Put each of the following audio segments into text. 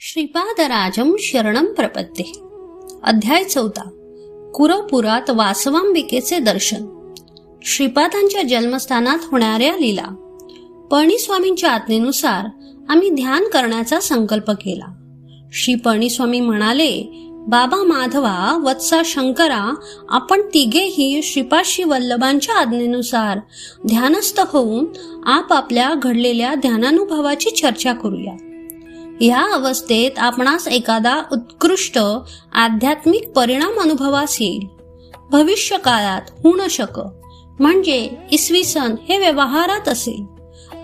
श्रीपादराजं शरणं प्रपद्ये. अध्याय 14. कुरवपुरात वासवांबिकेचे दर्शन. श्रीपादांच्या जन्मस्थानात होणाऱ्या लीला. पळणीस्वामींच्या आज्ञेनुसार आम्ही ध्यान करण्याचा संकल्प केला. श्री पळणीस्वामी म्हणाले, बाबा माधवा, वत्सा शंकरा, आपण तिघेही श्रीपाद श्री वल्लभांच्या आज्ञेनुसार ध्यानस्थ होऊन आपापल्या घडलेल्या ध्यानानुभवाची चर्चा करूया. या अवस्थेत आपणास एखादा उत्कृष्ट आध्यात्मिक परिणाम अनुभवास येईल. भविष्य काळात हुणशक म्हणजे इसवी सन हे व्यवहारात असेल.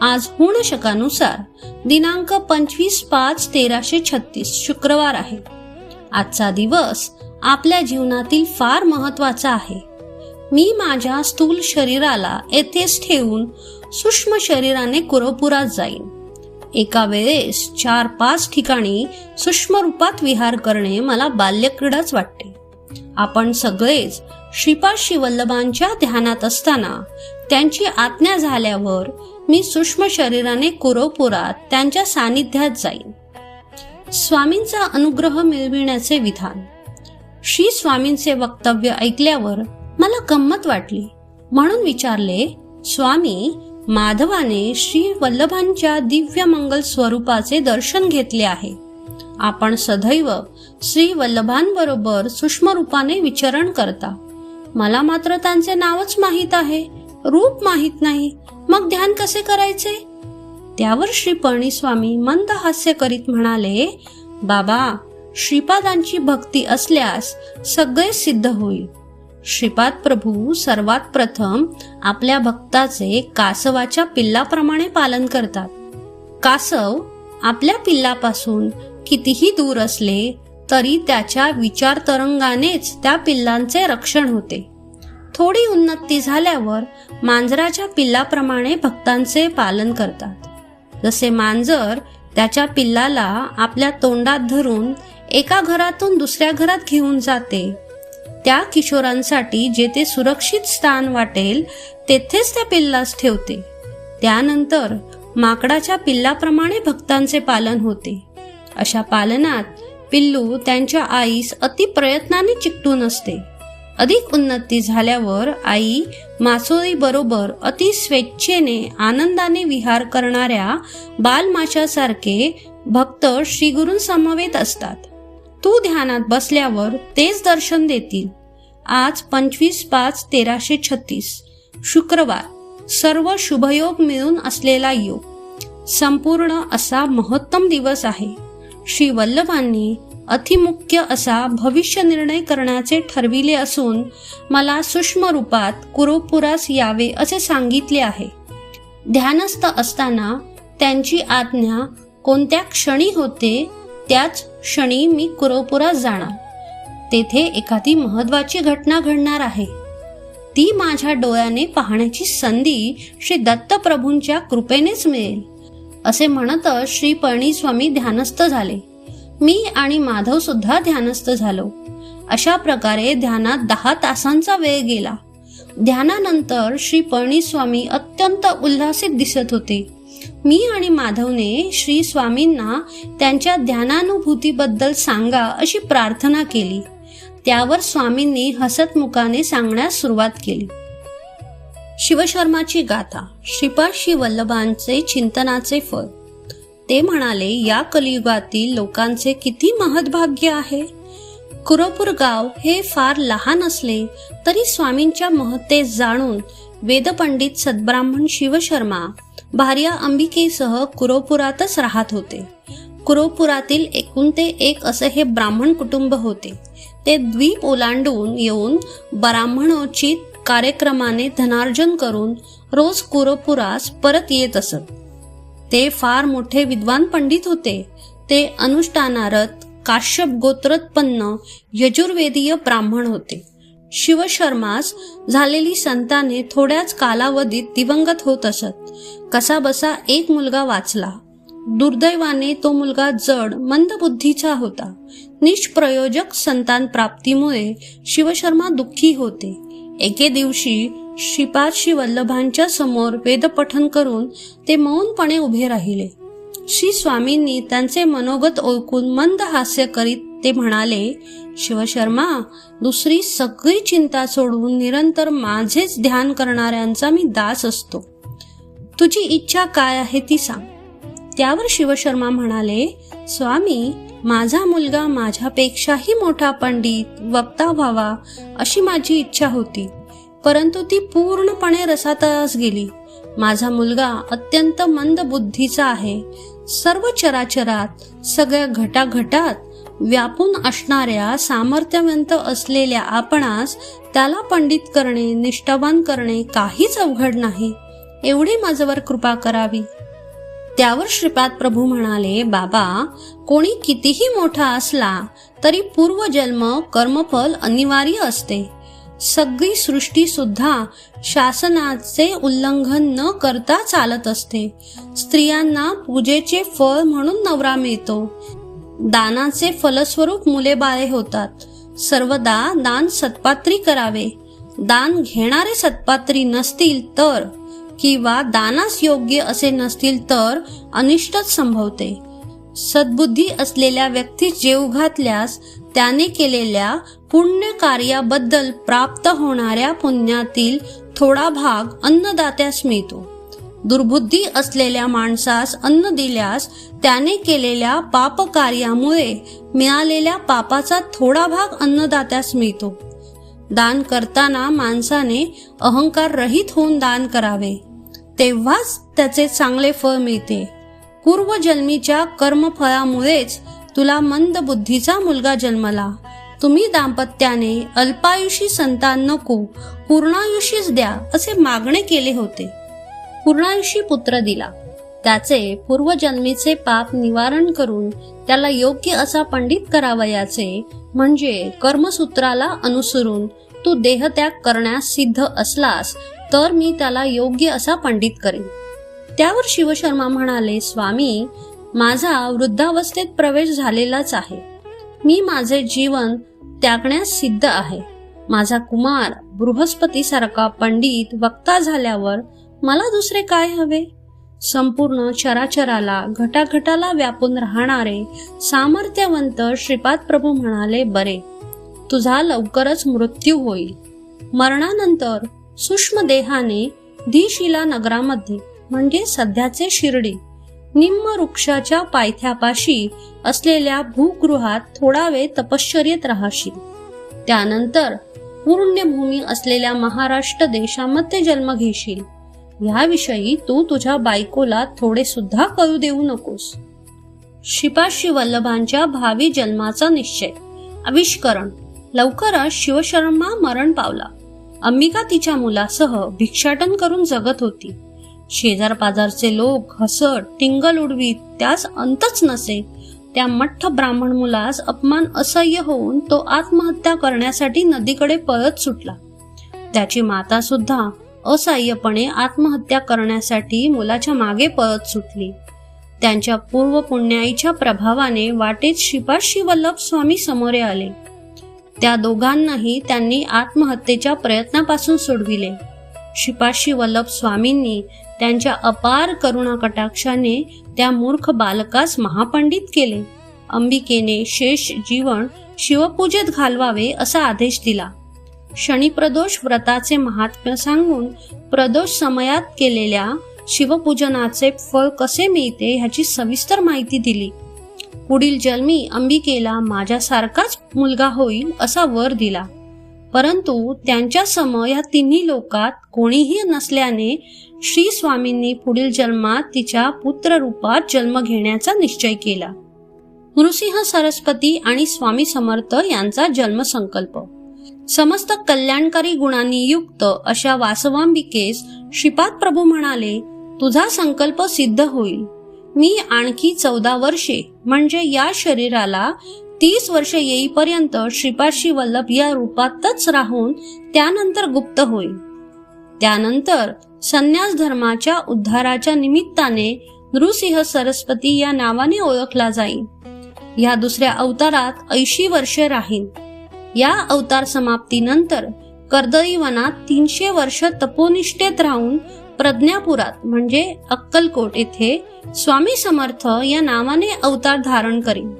आज हुणशकानुसार दिनांक 25/5/1336 शुक्रवार आहे. आजचा दिवस आपल्या जीवनातील फार महत्वाचा आहे. मी माझ्या स्थूल शरीराला येथेच ठेवून सूक्ष्म शरीराने कुरवपुरात जाईन. एका वेळेस 4-5 ठिकाणी सूक्ष्म रूपात विहार करणे मला बाल्यक्रीडाच वाटते. आपण सगळेच श्रीपाद श्री वल्लभांच्या ध्यानात असताना त्यांची आज्ञा झाल्यावर मी सूक्ष्म शरीराने कुरवपुरात त्यांच्या सानिध्यात जाईन. स्वामींचा अनुग्रह मिळविण्याचे विधान. श्री स्वामींचे वक्तव्य ऐकल्यावर मला गंमत वाटली, म्हणून विचारले, स्वामी, माधवाने श्री वल्लभांच्या दिव्य मंगल स्वरूपाचे दर्शन घेतले आहे. आपण सदैव श्री वल्लभांबरोबर सूक्ष्म रूपाने विचरण करता. मला मात्र त्यांचे नावच माहीत आहे, रूप माहीत नाही. मग ध्यान कसे करायचे? त्यावर श्री पळणीस्वामी मंद हास्य करीत म्हणाले, बाबा, श्रीपादांची भक्ती असल्यास सगळे सिद्ध होईल. श्रीपाद प्रभू सर्वात प्रथम आपल्या भक्ताचे कासवाच्या पिल्लाप्रमाणे पालन करतात. कासव आपल्या पिल्लापासून कितीही दूर असले तरी त्याच्या विचार तरंगानेच त्या पिल्लांचे रक्षण होते. थोडी उन्नती झाल्यावर मांजराच्या पिल्लाप्रमाणे भक्तांचे पालन करतात. जसे मांजर त्याच्या पिल्लाला आपल्या तोंडात धरून एका घरातून दुसऱ्या घरात घेऊन जाते, त्या किशोरांसाठी जेथे सुरक्षित स्थान वाटेल तेथेच त्या पिल्लास ठेवते. त्यानंतर माकडाच्या पिल्लाप्रमाणे भक्तांचे पालन होते. अशा पालनात पिल्लू त्यांच्या आईस अति प्रयत्नाने चिकटून असते. अधिक उन्नती झाल्यावर आई मासोळी बरोबर अति स्वेच्छेने आनंदाने विहार करणाऱ्या बालमाशासारखे भक्त श्रीगुरूंसमवेत असतात. तू ध्यानात बसल्यावर तेच दर्शन देतील. आज 25/5/1336 शुक्रवार, सर्व शुभयोग मिळून असलेला योग. संपूर्ण असा महत्तम दिवस आहे. श्री वल्लभांनी अतिमुख्य असा भविष्य निर्णय करण्याचे ठरविले असून मला सूक्ष्म रूपात कुरवपुरास यावे असे सांगितले आहे. ध्यानस्थ असताना त्यांची आज्ञा कोणत्या क्षणी होते त्याच क्षणी मी कुरवपुरात जाणार. तेथे एखादी महत्वाची घटना घडणार आहे. ती माझ्या डोळ्याने पाहण्याची संधी श्री दत्तप्रभूंच्या कृपेनेच मिळेल. असे म्हणतच श्री पळणीस्वामी ध्यानस्थ झाले. मी आणि माधव सुद्धा ध्यानस्थ झालो. अशा प्रकारे ध्यानात 10 तासांचा वेळ गेला. ध्यानानंतर श्री पळणीस्वामी अत्यंत उल्हासित दिसत होते. मी आणि माधवने श्री स्वामींना त्यांच्या ध्यानानुभूतीबद्दल सांगा अशी प्रार्थना केली. त्यावर स्वामींनी हसतमुखाने सांगण्यास सुरुवात केली. शिवशर्माची गाथा. श्रीपाद श्री वल्लभांचे चिंतनाचे फळ. ते म्हणाले, या कलियुगातील लोकांचे किती महद्भाग्य आहे. कुरवपूर गाव हे फार लहान असले तरी स्वामींच्या महत्तेस जाणून वेदपंडित सद्ब्राह्मण शिवशर्मा भार्या अंबिकेसह कुरवपुरातच राहत होते. कुरवपुरातील एकूण ते एक असे हे ब्राह्मण कुटुंब होते. ते द्वीप ओलांडून येऊन ब्राह्मणोचित कार्यक्रमाने धनार्जन करून रोज कुरवपुरास परत येत असत. ते फार मोठे विद्वान पंडित होते. ते अनुष्ठानारत काश्यप गोत्रोत्पन्न यजुर्वेदीय ब्राह्मण होते. शिवशर्मास झालेली संताने थोड्याच कालावधीत दिवंगत होत असत. कसाबसा एक मुलगा वाचला. दुर्दैवाने तो मुलगा जड मंदबुद्धीचा होता. निष्प्रयोजक संतान प्राप्तीमुळे शिवशर्मा दुःखी होते. एके दिवशी श्रीपाद श्री वल्लभांच्या समोर वेदपठन करून ते मौनपणे उभे राहिले. श्री स्वामींनी त्यांचे मनोगत ओळखून मंद हास्य करीत ते म्हणाले, शिवशर्मा, दुसरी सगळी चिंता सोडून निरंतर माझेच ध्यान करणाऱ्यांचा मी दास असतो. तुझी इच्छा काय आहे ती सांग. त्यावर शिवशर्मा म्हणाले, स्वामी, माझा मुलगा माझ्यापेक्षाही मोठा पंडित वक्ता व्हावा अशी माझी इच्छा होती, परंतु ती पूर्णपणे रसातळास गेली. माझा मुलगा अत्यंत मंद बुद्धीचा आहे. सर्व चराचरात, सगळ्या घटाघटात व्यापून असणाऱ्या सामर्थ्यवंत असलेल्या आपणास त्याला पंडित करणे, निष्ठावान करणे काहीच अवघड नाही. एवढी माझ्यावर कृपा करावी. त्यावर श्रीपाद प्रभू म्हणाले, बाबा, कोणी कितीही मोठा असला तरी पूर्वजन्म कर्मफल अनिवार्य असते. सगळी सृष्टी सुद्धा शासनाचे उल्लंघन न करता चालत असते. स्त्रियांना पूजेचे फळ म्हणून नवरा मिळतो. दानाचे फलस्वरूप मुले बाळे होतात. सर्वदा दान सत्पात्री करावे. दान घेणारे सत्पात्री नसतील तर किंवा दानास योग्य असे नसतील तर अनिष्टच संभवते. सद्बुद्धी असलेल्या व्यक्तीस जेव घातल्यास त्याने केलेल्या पुण्य कार्याबद्दल प्राप्त होणाऱ्या पुण्यातील थोडा भाग अन्नदात्यास मिळतो. दुर्बुद्धी असलेल्या माणसास अन्न दिल्यास त्याने केलेल्या पाप कार्यामुळे मिळालेल्या पापाचा थोडा भाग अन्नदात्यास मिळतो. दान करताना माणसाने अहंकार रहित होऊन दान करावे, तेव्हाच त्याचे चांगले फळ मिळते. पूर्वजन्मीच्या कर्मफळामुळेच तुला मंद बुद्धीचा मुलगा जन्मला. तुम्ही दाम्पत्याने अल्पायुषी संतान नको, पूर्णायुषीच द्या असे मागणे केले होते. पूर्णायुषी पुत्र दिला. त्याचे पूर्वजन्मीचे पाप निवारण करून त्याला योग्य असा पंडित करावयाचे, म्हणजे कर्मसूत्राला अनुसरून तू देहत्याग करण्यास सिद्ध असलास तर मी त्याला योग्य असा पंडित करेन. त्यावर शिवशर्मा म्हणाले, स्वामी, माझा वृद्धावस्थेत प्रवेश झालेलाच आहे. मी माझे जीवन त्यागण्यास सिद्ध आहे. माझा कुमार बृहस्पतीसारखा पंडित वक्ता झाल्यावर मला दुसरे काय हवे? संपूर्ण चराचराला, घटाघटाला व्यापून राहणारे सामर्थ्यवंत श्रीपाद प्रभू म्हणाले, बरे, तुझा लवकरच मृत्यू होईल. मरणानंतर सूक्ष्म देहाने धीशिला नगरामध्ये, म्हणजे सध्याचे शिर्डी, निम्म वृक्षाच्या पायथ्यापाशी असलेल्या भूगृहात थोडा वेळ तपश्चर्येत राहशील. त्यानंतर पुण्यभूमी असलेल्या महाराष्ट्र देशामध्ये जन्म घेशील. याविषयी तू तुझ्या बायकोला थोडे सुद्धा कळू देऊ नकोस. श्रीपाद वल्लभांच्या भावी जन्माचा निश्चय. आविष्करण. लवकरच शिवशर्मा मरण पावला. अंबिका तिच्या मुलासह भिक्षाटन करून जगत होती. शेजार पाजारचे लोक हसत टिंगल उडवीत त्यास अंतच नसे. त्या मठ्ठ ब्राह्मण मुलास अपमान असह्य होऊन तो आत्महत्या करण्यासाठी नदीकडे पळत सुटला. त्याची माता सुद्धा असहाय्यपणे आत्महत्या करण्यासाठी मुलाच्या मागे पळत सुटली. त्यांच्या पूर्व पुण्याईच्या प्रभावाने वाटेत श्रीपाद वल्लभ स्वामी समोरे आले. त्या दोघांनाही त्यांनी आत्महत्येच्या प्रयत्नापासून सोडविले. श्रीपाद वल्लभ स्वामींनी त्यांच्या अपार करुणा कटाक्षाने त्या मूर्ख बालकास महापंडित केले. अंबिकेने शेष जीवन शिवपूजेत घालवावे असा आदेश दिला. शनिप्रदोष व्रताचे महात्म्य सांगून प्रदोष समयात केलेल्या शिवपूजनाचे फळ कसे मिळते ह्याची सविस्तर माहिती दिली. पुढील जन्मी अंबिकेला माझ्यासारखाच मुलगा होईल असा वर दिला. परंतु त्यांच्या सम या तिन्ही लोकात कोणीही नसल्याने श्री स्वामींनी पुढील जन्मात तिच्या पुत्र रूपात जन्म घेण्याचा निश्चय केला. नृसिंह सरस्वती आणि स्वामी समर्थ यांचा जन्मसंकल्प. समस्त कल्याणकारी गुणांनी युक्त अशा वासवांबिकेस श्रीपाद प्रभू म्हणाले, तुझा संकल्प सिद्ध होईल. मी आणखी 14 वर्षे म्हणजे या शरीराला 30 वर्ष येईपर्यंत श्रीपाद वल्लभ या रूपातच राहून त्यानंतर गुप्त होईल. त्यानंतर संन्यास धर्माच्या उद्धाराच्या निमित्ताने नृसिंह सरस्वती या नावाने ओळखला जाईल. या दुसऱ्या अवतारात 80 वर्षे राहील. या अवतार समाप्तीनंतर कर्दळी वनात 300 वर्ष तपोनिष्ठेत राहून प्रज्ञापुरात म्हणजे अक्कलकोट येथे स्वामी समर्थ या नावाने अवतार धारण करीन.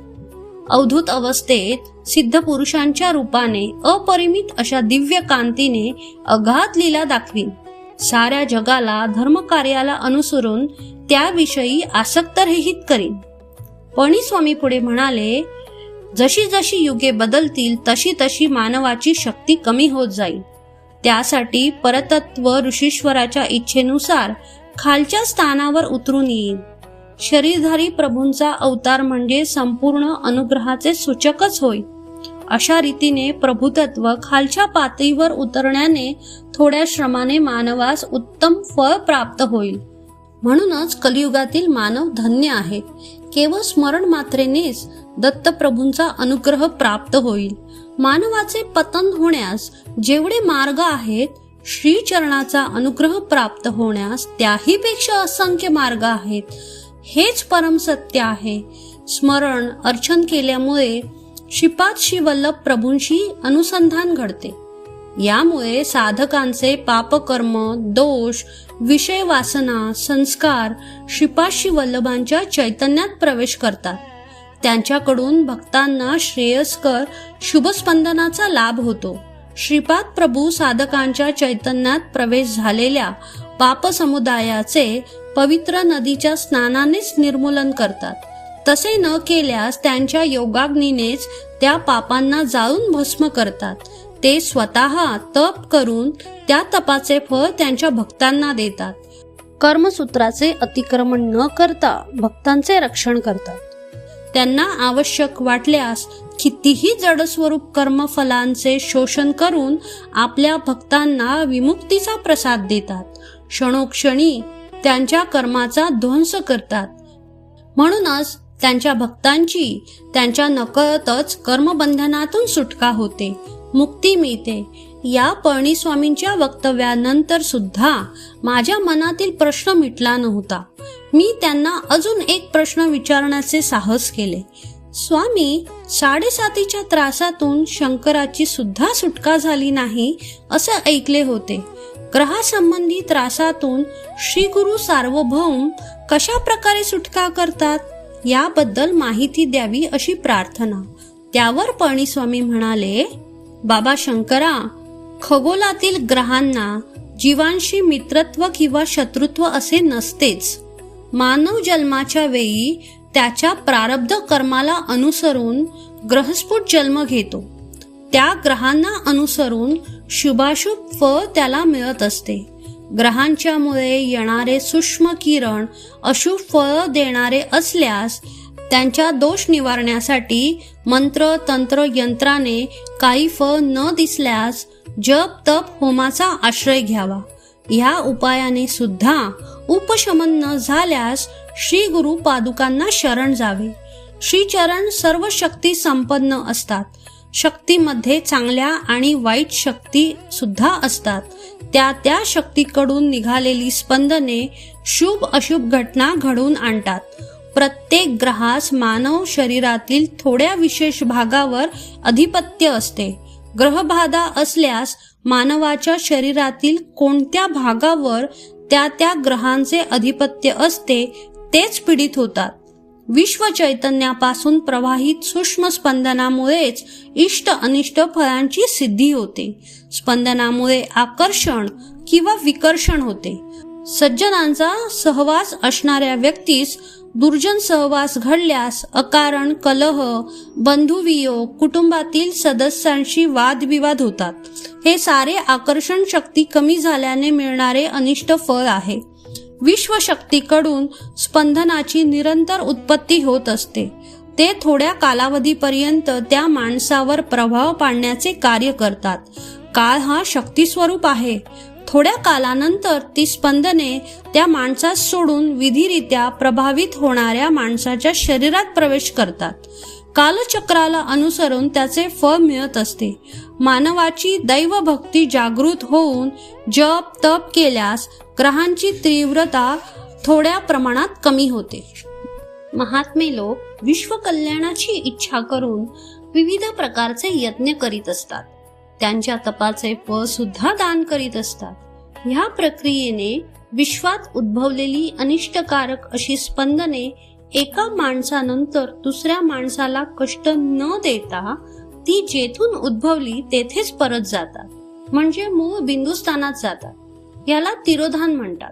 अवधूत अवस्थेत सिद्ध पुरुषांच्या रूपाने अपरिमित अशा दिव्य कांतीने अगाध लीला दाखवीन. साऱ्या जगाला धर्मकार्याला अनुसरून त्याविषयी आसक्त रहित करीन. पळणीस्वामी पुढे म्हणाले, जशी जशी युगे बदलतील तशी तशी मानवाची शक्ती कमी होत जाईल. त्यासाठी परतत्व ऋषीश्वराच्या इच्छेनुसार खालच्या स्थानावर उतरून येईल. शरीरधारी प्रभूंचा अवतार म्हणजे संपूर्ण अनुग्रहाचे सूचकच होय. अशा रीतीने प्रभुतत्व खालच्या पातळीवर उतरण्याने थोड्या श्रमाने मानवास उत्तम फळ प्राप्त होईल. म्हणूनच कलियुगातील मानव धन्य आहेत. केवळ स्मरण मात्रेनेच दत्तप्रभूंचा अनुग्रह प्राप्त होईल. मानवाचे पतन होण्यास जेवढे मार्ग आहेत, श्रीचरणाचा अनुग्रह प्राप्त होण्यास त्याही पेक्षा असंख्य मार्ग आहेत. हेच परम सत्य आहे. स्मरण अर्चन केल्यामुळे श्रीपाद श्री वल्लभ प्रभूंशी अनुसंधान घडते. यामुळे साधकांचे पापकर्म, दोष, विषय वासना, संस्कार श्रीपाद श्री वल्लभांच्या चैतन्यात प्रवेश करतात. त्यांच्याकडून भक्तांना श्रेयस्कर शुभस्पंदनाचा लाभ होतो. श्रीपाद प्रभू साधकांच्या चैतन्यात प्रवेश झालेल्या पाप समुदायाचे पवित्र नदीच्या स्नानानेच निर्मूलन करतात. तसे न केल्यास त्यांच्या योगाग्नीनेच त्या पापांना जाळून भस्म करतात. ते स्वतः तप करून त्या तपाचे फळ त्यांच्या भक्तांना देतात. कर्मसूत्राचे अतिक्रमण न करता भक्तांचे रक्षण करतात. त्यांना आवश्यक वाटल्यास कितीही जडस्वरूप कर्मफलांचे शोषण करून आपल्या भक्तांना विमुक्तीचा प्रसाद देतात. क्षणोक्षणी त्यांच्या कर्माचा ध्वंस करतात. म्हणूनच त्यांच्या भक्तांची त्यांच्या नकळतच कर्मबंधनातून सुटका होते, मुक्ती मिळते. या पळणीस्वामींच्या वक्तव्यानंतर सुद्धा माझ्या मनातील प्रश्न मिटला नव्हता. मी त्यांना अजून एक प्रश्न विचारण्याचे साहस केले. स्वामी, 7.5च्या त्रासातून शंकराची सुद्धा सुटका झाली नाही असे ऐकले होते. ग्रहासंबंधी त्रासातून श्री गुरु सार्वभौम कशा प्रकारे सुटका करतात याबद्दल माहिती द्यावी अशी प्रार्थना. त्यावर पळणीस्वामी म्हणाले, बाबा शंकरा, खगोलातील ग्रहांना जीवांशी मित्रत्व किंवा शत्रुत्व असे नसतेच. मानव जन्माच्या वेळी त्याच्या प्रारब्ध कर्माला अनुसरून ग्रहस्फुट जन्म घेतो. त्या ग्रहांना अनुसरून शुभाशुभ फळ त्याला मिळत असते. ग्रहांच्या मुळे येणारे सूक्ष्म किरण अशुभ फळ देणारे असल्यास त्यांच्या दोष निवारण्यासाठी मंत्र तंत्र यंत्राने काही फळ न दिसल्यास जप तप होमाचा आश्रय घ्यावा. ह्या उपायाने सुद्धा उपशमन न झाल्यास श्री गुरु पादुकांना शरण जावे. श्रीचरण सर्व शक्ती संपन्न असतात. शक्तीमध्ये चांगल्या आणि वाईट शक्ती सुद्धा असतात. त्या शक्तीकडून निघालेली स्पंदने शुभ अशुभ घटना घडवून आणतात. प्रत्येक ग्रहास मानव शरीरातील थोड्या विशेष भागावर अधिपत्य असते. ग्रहबाधा असल्यास मानवाच्या शरीरातील कोणत्या भागावर त्या ग्रहांचे अधिपत्य असते तेच पीडित होतात. विश्व चैतन्यापासून प्रवाहित सूक्ष्म स्पंदनामुळेच इष्ट अनिष्ट फळांची सिद्धी होते. स्पंदनामुळे आकर्षण किंवा विकर्षण होते. सज्जनांचा सहवास असणाऱ्या व्यक्तीस दुर्जन सहवास घडल्यास अकारण कलह, बंधुवियोग, कुटुंबातील सदस्यांशी वादविवाद होतात. हे सारे आकर्षण शक्ती कमी झाल्याने मिळणारे अनिष्ट फळ आहे. विश्वशक्तीकडून स्पंदनाची निरंतर उत्पत्ती होत असते. ते थोड्या कालावधीपर्यंत त्या माणसावर प्रभाव पाडण्याचे कार्य करतात. काळ हा शक्ती स्वरूप आहे. थोड्या कालानंतर ती स्पंदने त्या माणसास सोडून विधिरित्या प्रभावित होणाऱ्या माणसाच्या शरीरात प्रवेश करतात. कालचक्राला अनुसरून त्याचे फळ मिळत असते. मानवाची दैवभक्ती जागृत होऊन जप तप केल्यास ग्रहांची तीव्रता थोड्या प्रमाणात कमी होते. महात्मे लोक विश्व कल्याणाची इच्छा करून विविध प्रकारचे यज्ञ करीत असतात. त्यांच्या तपाचे फळ सुद्धा दान करीत असतात. ह्या प्रक्रियेने विश्वात उद्भवलेली अनिष्टकारक अशी स्पंदने एका माणसानंतर दुसऱ्या माणसाला कष्ट न देता ती जेथून उद्भवली तेथेच परत जातात, म्हणजे मूळ बिंदुस्थानात जातात. याला तिरोधान म्हणतात.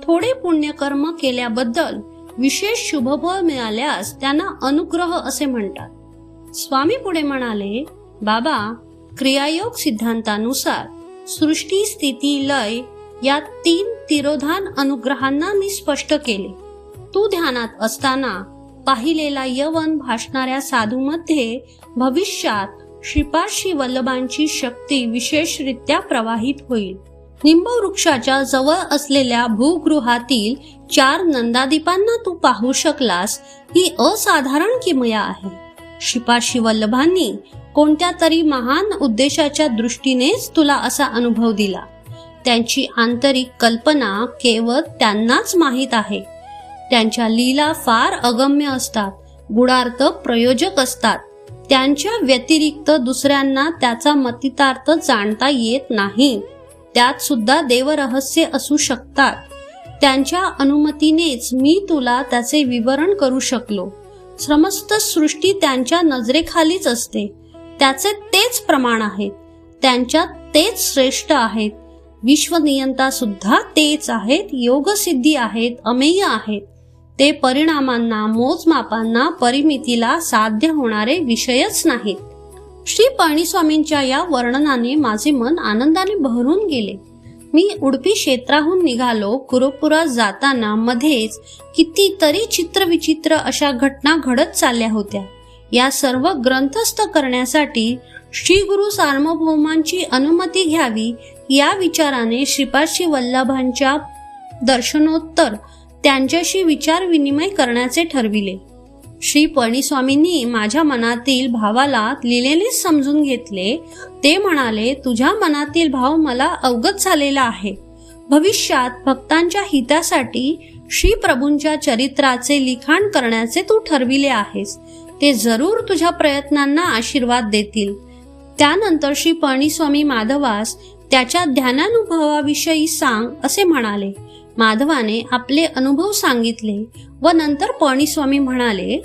थोडे पुण्यकर्म केल्याबद्दल विशेष शुभफळ मिळाल्यास त्यांना अनुग्रह असे म्हणतात. स्वामी पुढे म्हणाले, बाबा, क्रियायोग सिद्धांतानुसार सृष्टी, स्थिती, लय या 3 तिरोधान अनुग्रहांना मी स्पष्ट केले. तू ध्यानात असताना पाहिलेला यवन भासणाऱ्या साधूमध्ये भविष्यात श्रीपाद वल्लभांची शक्ती विशेषरित्या प्रवाहित होईल. निंबवृक्षाच्या जवळ असलेल्या भूगृहातील 4 नंदादीपांना तू पाहू शकलास ही असाधारण किमया आहे. श्रीपाद वल्लभांनी कोणत्या तरी महान उद्देशाच्या दृष्टीनेच तुला असा अनुभव दिला. त्यांची आंतरिक कल्पना केवळ त्यांनाच माहीत आहे. त्यांच्या लीला फार अगम्य असतात, गुणार्थ प्रयोजक असतात. त्यांच्या व्यतिरिक्त दुसऱ्यांना त्याचा मतितार्थ जाणता येत नाही. त्यात सुद्धा देवरहस्य असू शकतात. त्यांच्या अनुमतीनेच मी तुला त्याचे विवरण करू शकलो. समस्त सृष्टी त्यांच्या नजरेखालीच असते. त्याचे तेच प्रमाण आहेत. त्यांच्यात तेच श्रेष्ठ आहेत. विश्वनियंता सुद्धा तेच आहेत. योगसिद्धी आहेत, अमेय आहेत. ते परिणामांना, मोजमापांना, परिमितीला साध्य होणारे विषयच नाहीत. श्री पळणीस्वामींच्या या वर्णनाने माझे मन आनंदाने भरून गेले. मी उडपी क्षेत्राहून निघालो. कुरुपुरात जाताना मध्येच कितीतरी चित्रविचित्र अशा घटना घडत चालल्या होत्या. या सर्व ग्रंथस्थ करण्यासाठी श्री गुरु सार्वभौमांची अनुमती घ्यावी या विचाराने श्रीपाद वल्लभांच्या दर्शनोत्तर त्यांच्याशी विचार विनिमय करण्याचे ठरविले. श्री पळणीस्वामींनी माझ्या मनातील भावाला लिहिलेलेच समजून घेतले. ते म्हणाले, तुझ्या मनातील भाव मला अवगत झालेला आहे. भविष्यात भक्तांच्या हितासाठी श्री प्रभूंच्या चरित्राचे लिखाण करण्याचे तू ठरविले आहेस. ते जरूर तुझ्या प्रयत्नांना आशीर्वाद देतील. त्यानंतर श्री पळणीस्वामी माधवास त्याच्या ध्यानानुभवाविषयी सांग असे म्हणाले. माधवाने आपले अनुभव सांगितले व नंतर पळणीस्वामी म्हणाले,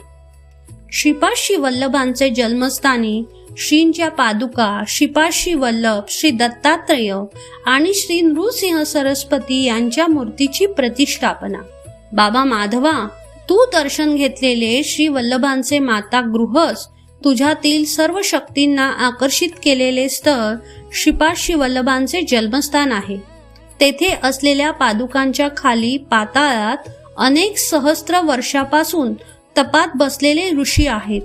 श्रीपाद वल्लभांचे जन्मस्थानी श्रींच्या पादुका, श्रीपाद वल्लभ, श्री दत्तात्रेय आणि श्री नृसिंह सरस्वती यांच्या मूर्तीची प्रतिष्ठापना. बाबा माधवा, तू दर्शन घेतलेले श्री वल्लभांचे मातागृहच तुझ्यातील सर्व शक्तींना आकर्षित केलेले स्थळ श्रीपाद वल्लभांचे जन्मस्थान आहे. तेथे असलेल्या पादुकांच्या खाली पाताळात अनेक सहस्त्र वर्षापासून तपात बसलेले ऋषी आहेत.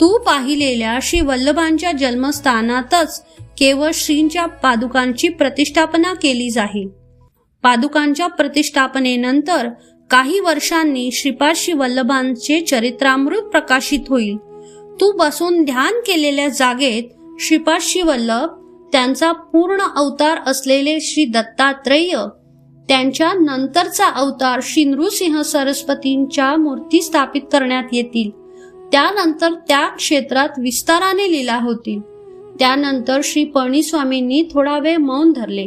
तू पाहिलेल्या श्री वल्लभांच्या जन्मस्थानातच केवळ श्रींच्या पादुकांची प्रतिष्ठापना केली जाईल. पादुकांच्या प्रतिष्ठापनेनंतर काही वर्षांनी श्रीपाद वल्लभांचे चरित्रामृत प्रकाशित होईल. तू बसून ध्यान केलेल्या जागेत श्रीपाद वल्लभ, त्यांचा पूर्ण अवतार असलेले श्री दत्तात्रेय, त्यांच्या नंतरचा अवतार श्री नृसिंह सरस्वतींच्या मूर्ती स्थापित करण्यात येतील. त्यानंतर त्या क्षेत्रात विस्ताराने लीला होतील. त्यानंतर श्री पळणीस्वामींनी थोडा वेळ मौन धरले.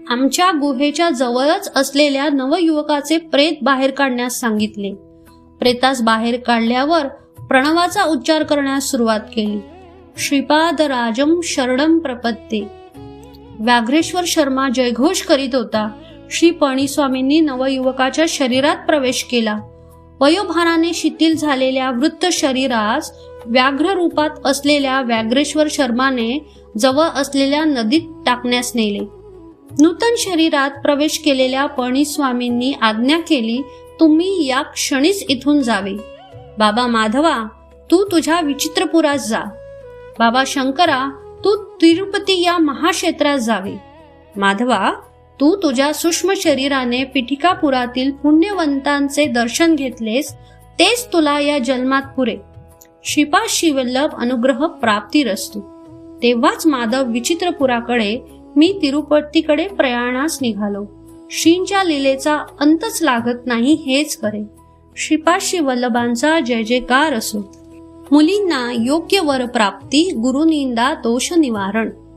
आमच्या गुहेच्या जवळच असलेल्या नवयुवकाचे प्रेत बाहेर काढण्यास सांगितले. प्रेतास बाहेर काढल्यावर प्रणवाचा उच्चार करण्यास सुरुवात केली. श्रीपाद राजम शरणम प्रपत्ते. व्याघ्रेश्वर शर्मा जयघोष करीत होता. श्री पळणीस्वामींनी नवयुवकाच्या शरीरात प्रवेश केला. वयोभाराने शिथिल झालेल्या वृत्त शरीरास व्याघ्र रूपात असलेल्या व्याघ्रेश्वर शर्माने जवळ असलेल्या नदीत टाकण्यास नेले. नूतन शरीरात प्रवेश केलेल्या पळणीस्वामींनी आज्ञा केली, तुम्ही या क्षणीच इथून जावे. बाबा माधवा, तू तुझ्या विचित्रपुरात जा. बाबा शंकरा, तू तिरुपती या महाक्षेत्रात जावे. माधवा, तू तुझ्या सूक्ष्म शरीराने पिठिकापुरातील पुण्यवंतांचे दर्शन घेतलेस, तेच तुला या जन्मात पुरे. श्रीपाद वल्लभ अनुग्रह प्राप्तिरस्तु. तेव्हाच माधव विचित्रपुराकडे, मी तिरुपतीकडे प्रयाणास निघालो. श्रींच्या लीलेचा अंतच लागत नाही हेच करे. श्रीपाद वल्लभांचा जय जयकार असो. मुलींना योग्य वर प्राप्ती, गुरुनिंदा दोष निवारण.